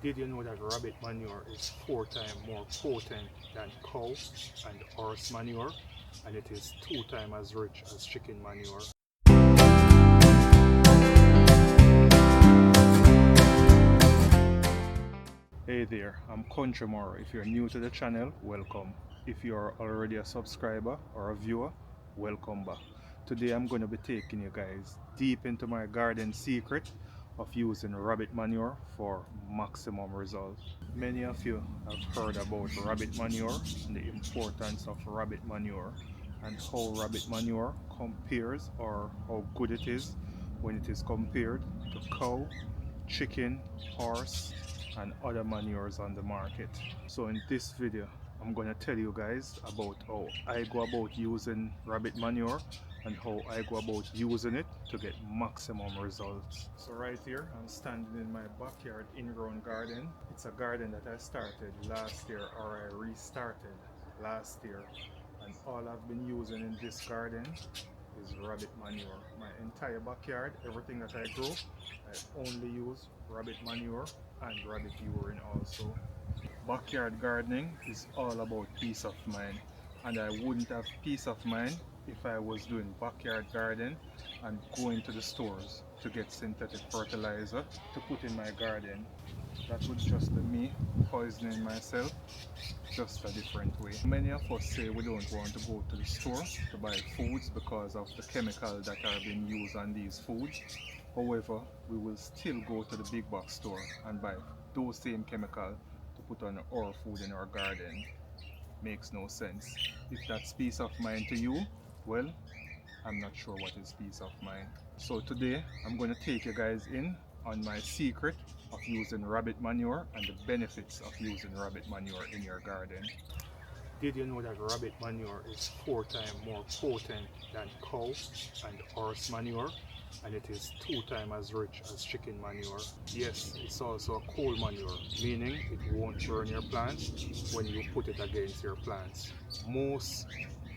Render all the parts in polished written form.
Did you know that rabbit manure is 4 times more potent than cow and horse manure, and it is 2 times as rich as chicken manure? Hey there, I'm Country More. If you're new to the channel, welcome. If you're already a subscriber or a viewer, welcome back. Today I'm going to be taking you guys deep into my garden secret of using rabbit manure for maximum results. Many of you have heard about rabbit manure and the importance of rabbit manure and how rabbit manure compares, or how good it is when it is compared to cow, chicken, horse and other manures on the market. So in this video I'm going to tell you guys about how I go about using rabbit manure and how I go about using it to get maximum results. So right here I'm standing in my backyard in-ground garden. It's a garden that I started last year, or I restarted last year, and all I've been using in this garden is rabbit manure. My entire backyard, everything that I grow, I only use rabbit manure and rabbit urine also. Backyard gardening is all about peace of mind, and I wouldn't have peace of mind if I was doing backyard garden and going to the stores to get synthetic fertilizer to put in my garden. That would just be me poisoning myself, just a different way. Many of us say we don't want to go to the store to buy foods because of the chemicals that are being used on these foods. However, we will still go to the big box store and buy those same chemicals to put on our food in our garden. Makes no sense. If that's peace of mind to you, well, I'm not sure what is peace of mind. So today I'm going to take you guys in on my secret of using rabbit manure and the benefits of using rabbit manure in your garden. Did you know that rabbit manure is 4 times more potent than cow and horse manure, and it is 2 times as rich as chicken manure? Yes, it's also a coal manure, meaning it won't burn your plants when you put it against your plants. Most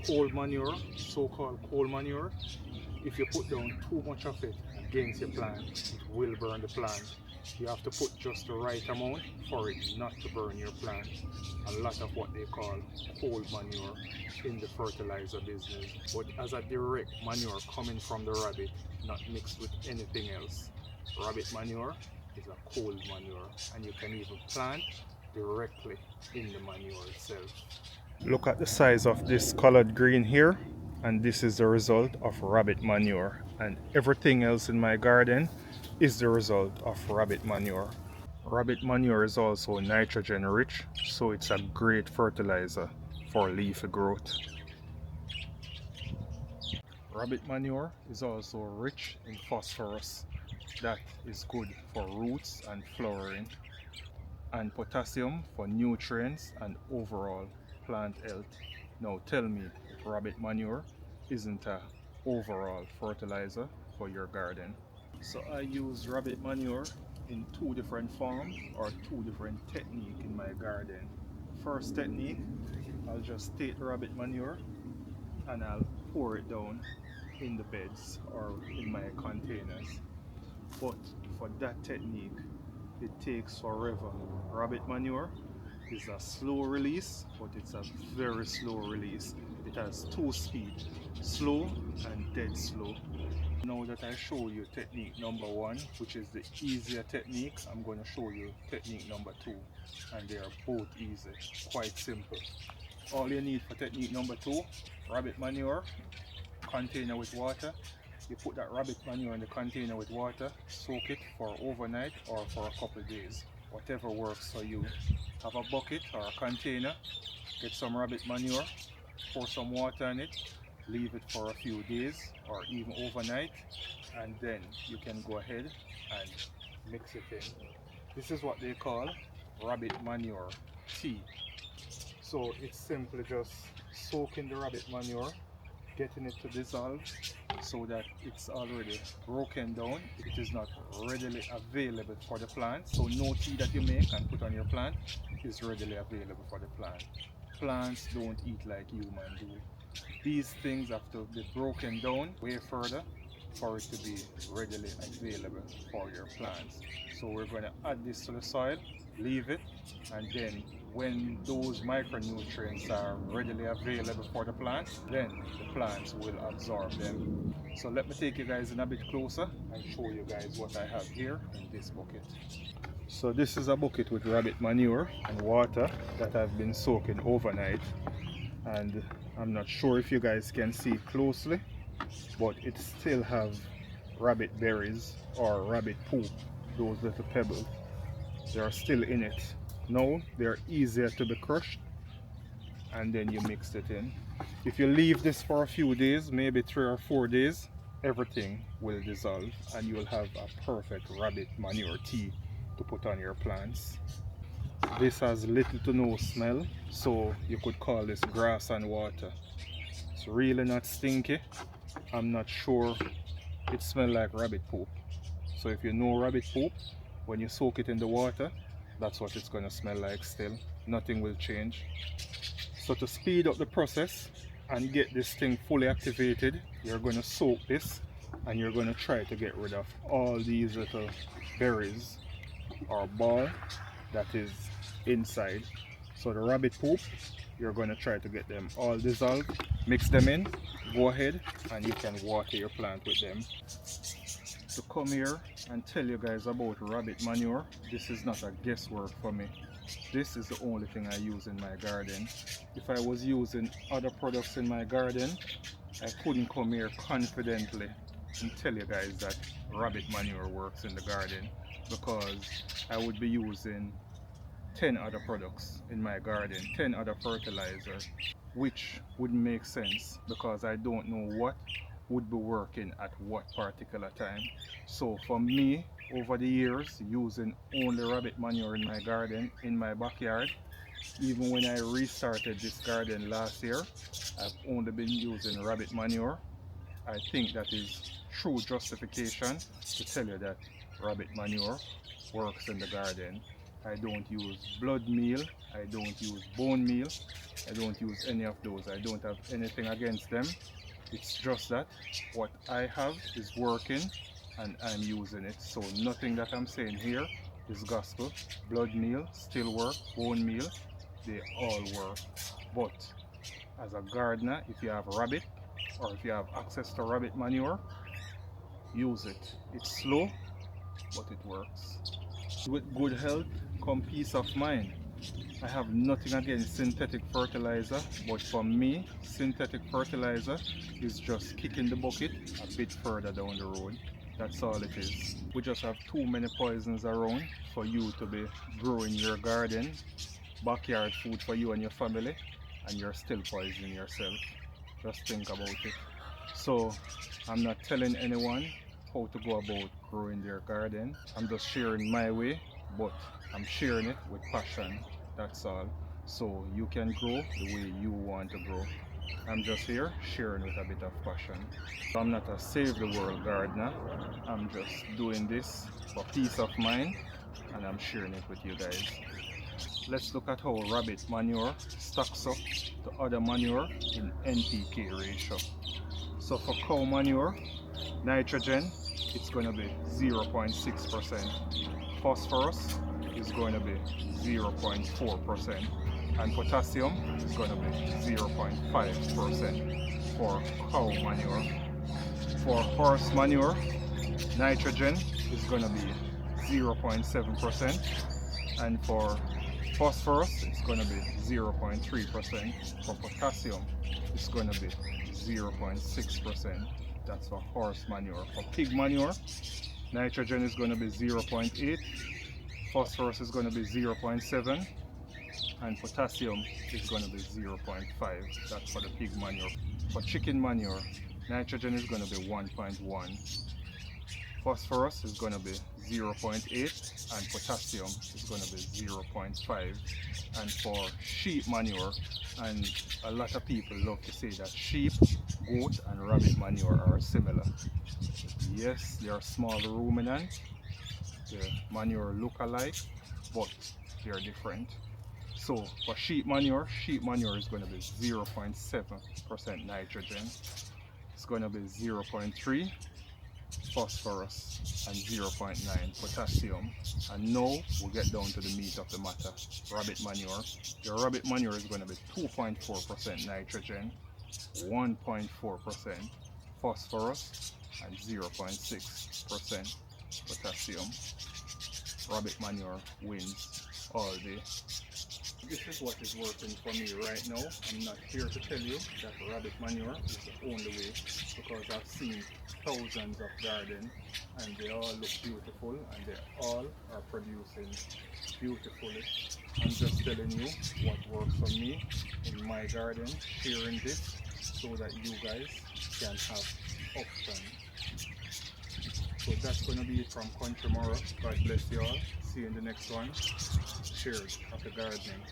coal manure, so-called coal manure, if you put down too much of it against your plant, it will burn the plant. You have to put just the right amount for it not to burn your plant. A lot of what they call coal manure in the fertilizer business, but as a direct manure coming from the rabbit, not mixed with anything else. Rabbit manure is a coal manure, and you can even plant directly in the manure itself. Look at the size of this colored green here, and this is the result of rabbit manure, and everything else in my garden is the result of rabbit manure. Rabbit manure is also nitrogen rich, so it's a great fertilizer for leafy growth. Rabbit manure is also rich in phosphorus, that is good for roots and flowering, and potassium for nutrients and overall plant health. Now tell me if rabbit manure isn't a overall fertilizer for your garden. So I use rabbit manure in 2 different forms, or 2 different techniques in my garden. First technique, I'll just take the rabbit manure and I'll pour it down in the beds or in my containers. But for that technique, it takes forever. Rabbit manure is a slow release, but it's a very slow release. It has 2 speeds, slow and dead slow. Now that I show you technique number 1, which is the easier technique, I'm going to show you technique number 2, and they are both easy, quite simple. All you need for technique number 2, rabbit manure, container with water. You put that rabbit manure in the container with water, soak it for overnight or for a couple of days, whatever works for you. Have a bucket or a container, get some rabbit manure, pour some water in it, leave it for a few days or even overnight, and then you can go ahead and mix it in. This is what they call rabbit manure tea. So it's simply just soaking the rabbit manure, getting it to dissolve so that it's already broken down. It is not readily available for the plant, so no tea that you make and put on your plant is readily available for the plant. Plants don't eat like humans do. These things have to be broken down way further for it to be readily available for your plants. So we're going to add this to the soil leave it, and then when those micronutrients are readily available for the plant, then the plants will absorb them. So let me take you guys in a bit closer and show you guys what I have here in this bucket. So this is a bucket with rabbit manure and water that I've been soaking overnight, and I'm not sure if you guys can see closely, but it still have rabbit berries or rabbit poop, those little pebbles. They are still in it. Now they're easier to be crushed, and then you mix it in. If you leave this for a few days, maybe 3 or 4 days, everything will dissolve and you'll have a perfect rabbit manure tea to put on your plants. This has little to no smell, so you could call this grass and water. It's really not stinky. I'm not sure it smells like rabbit poop. So if you know rabbit poop, when you soak it in the water, that's what it's going to smell like still. Nothing will change. So to speed up the process and get this thing fully activated, you're going to soak this and you're going to try to get rid of all these little berries or ball that is inside. So the rabbit poop, you're going to try to get them all dissolved, mix them in, go ahead and you can water your plant with them. To come here and tell you guys about rabbit manure, this is not a guesswork for me. This is the only thing I use in my garden. If I was using other products in my garden, I couldn't come here confidently and tell you guys that rabbit manure works in the garden, because I would be using 10 other products in my garden, 10 other fertilizers, which wouldn't make sense because I don't know what would be working at what particular time. So for me, over the years, using only rabbit manure in my garden, in my backyard, even when I restarted this garden last year, I've only been using rabbit manure. I think that is true justification to tell you that rabbit manure works in the garden. I don't use blood meal, I don't use bone meal, I don't use any of those. I don't have anything against them. It's just that what I have is working and I'm using it. So nothing that I'm saying here is gospel. Blood meal still work, bone meal, they all work. But as a gardener, if you have rabbit or if you have access to rabbit manure, use it. It's slow, but it works. With good health come peace of mind. I have nothing against synthetic fertilizer, but for me, synthetic fertilizer is just kicking the bucket a bit further down the road. That's all it is. We just have too many poisons around for you to be growing your garden, backyard food for you and your family, and you're still poisoning yourself. Just think about it. So I'm not telling anyone how to go about growing their garden. I'm just sharing my way, but I'm sharing it with passion. That's all. So you can grow the way you want to grow. I'm just here sharing with a bit of passion. I'm not a save the world gardener. I'm just doing this for peace of mind and I'm sharing it with you guys. Let's look at how rabbit manure stacks up to other manure in NPK ratio. So for cow manure, nitrogen, it's going to be 0.6%. Phosphorus is going to be 0.4%. And potassium is going to be 0.5% for cow manure. For horse manure, nitrogen is going to be 0.7%. And for phosphorus, it's going to be 0.3%. For potassium, it's going to be 0.6%. That's for horse manure. For pig manure, nitrogen is going to be 0.8, phosphorus is going to be 0.7, and potassium is going to be 0.5. That's for the pig manure. For chicken manure, nitrogen is going to be 1.1, phosphorus is going to be 0.8, and potassium is going to be 0.5. And for sheep manure, and a lot of people love to say that sheep, goat and rabbit manure are similar. Yes, they are small ruminants, the manure look alike, but they are different. So for sheep manure is going to be 0.7% nitrogen, it's going to be 0.3 phosphorus, and 0.9 potassium. And now we get down to the meat of the matter, rabbit manure. Your rabbit manure is going to be 2.4% nitrogen, 1.4% phosphorus, and 0.6% potassium. Rabbit manure wins all day. This is what is working for me right now. I'm not here to tell you that rabbit manure is the only way, because I've seen thousands of gardens and they all look beautiful and they all are producing beautifully. I'm just telling you what works for me in my garden, sharing this so that you guys can have options. So that's going to be it from Country Mora. God bless you all. See you in the next one. Cheers. Happy gardening.